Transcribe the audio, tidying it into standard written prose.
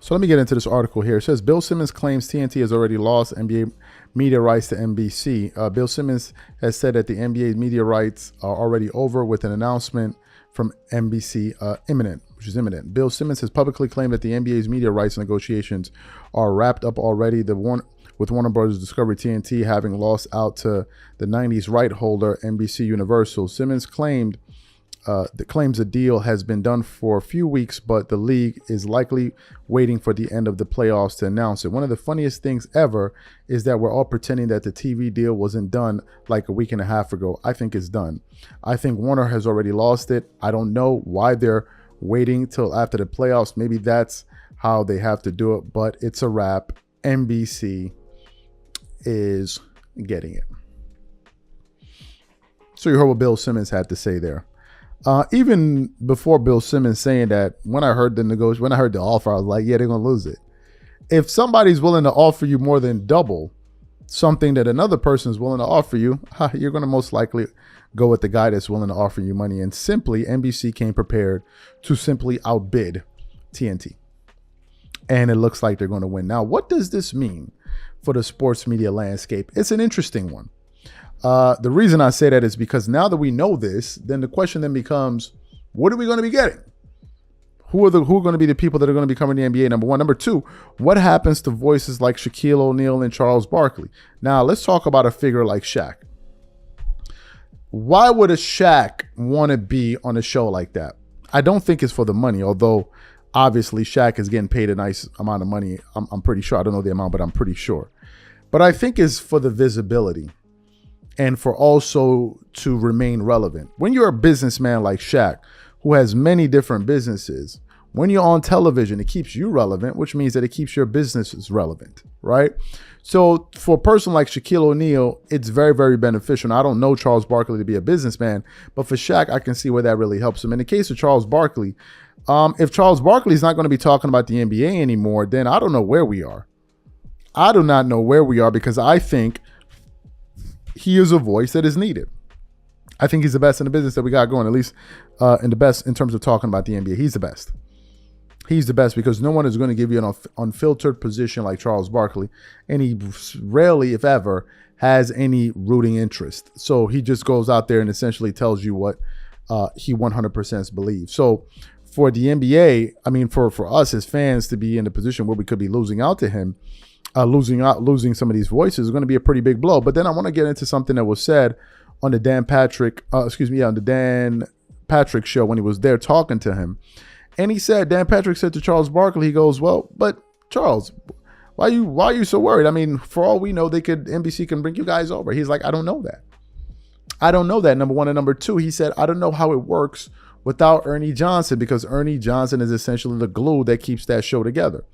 So let me get into this article here. It says Bill Simmons claims TNT has already lost NBA media rights to NBC. Bill Simmons has said that the NBA media rights are already over with an announcement from NBC imminent. Bill Simmons has publicly claimed that the NBA's media rights negotiations are wrapped up already. With Warner Bros. Discovery TNT having lost out to the 90s right holder NBC Universal. Simmons claims the deal has been done for a few weeks, but the league is likely waiting for the end of the playoffs to announce it. One of the funniest things ever is that we're all pretending that the TV deal wasn't done like a week and a half ago. I think it's done. I think Warner has already lost it. I don't know why they're waiting till after the playoffs. Maybe that's how they have to do it, but it's a wrap. NBC is getting it. So you heard what Bill Simmons had to say there. Even before Bill Simmons saying that, when I heard the offer, I was like, yeah, they're gonna lose it. If somebody's willing to offer you more than double something that another person is willing to offer you, you're gonna most likely go with the guy that's willing to offer you money. And simply, NBC came prepared to simply outbid TNT. And it looks like they're going to win. Now, what does this mean for the sports media landscape? It's an interesting one. The reason I say that is because now that we know this, then the question then becomes, what are we going to be getting? Who are going to be the people that are going to be coming to the NBA? Number one. Number two, what happens to voices like Shaquille O'Neal and Charles Barkley? Now, let's talk about a figure like Shaq. Why would a Shaq want to be on a show like that? I don't think it's for the money, although obviously Shaq is getting paid a nice amount of money. I'm pretty sure. I don't know the amount, but I'm pretty sure. But I think it's for the visibility and for also to remain relevant. When you're a businessman like Shaq, who has many different businesses, when you're on television, it keeps you relevant, which means that it keeps your businesses relevant, right? So for a person like Shaquille O'Neal, it's very, very beneficial. Now, I don't know Charles Barkley to be a businessman, but for Shaq, I can see where that really helps him. In the case of Charles Barkley, if Charles Barkley is not going to be talking about the NBA anymore, then I don't know where we are. I do not know where we are, because I think he is a voice that is needed. I think he's the best in the business that we got going, at least in the best in terms of talking about the NBA. He's the best. He's the best because no one is going to give you an unfiltered position like Charles Barkley. And he rarely, if ever, has any rooting interest. So he just goes out there and essentially tells you what he 100% believes. So for the NBA, I mean, for us as fans to be in the position where we could be losing out to him, losing some of these voices is going to be a pretty big blow. But then I want to get into something that was said on the Dan Patrick show when he was there talking to him. And Dan Patrick said to Charles Barkley, he goes, well, but Charles, why are you so worried? I mean, for all we know, NBC can bring you guys over. He's like, I don't know that. I don't know that, number one. And number two, he said, I don't know how it works without Ernie Johnson, because Ernie Johnson is essentially the glue that keeps that show together.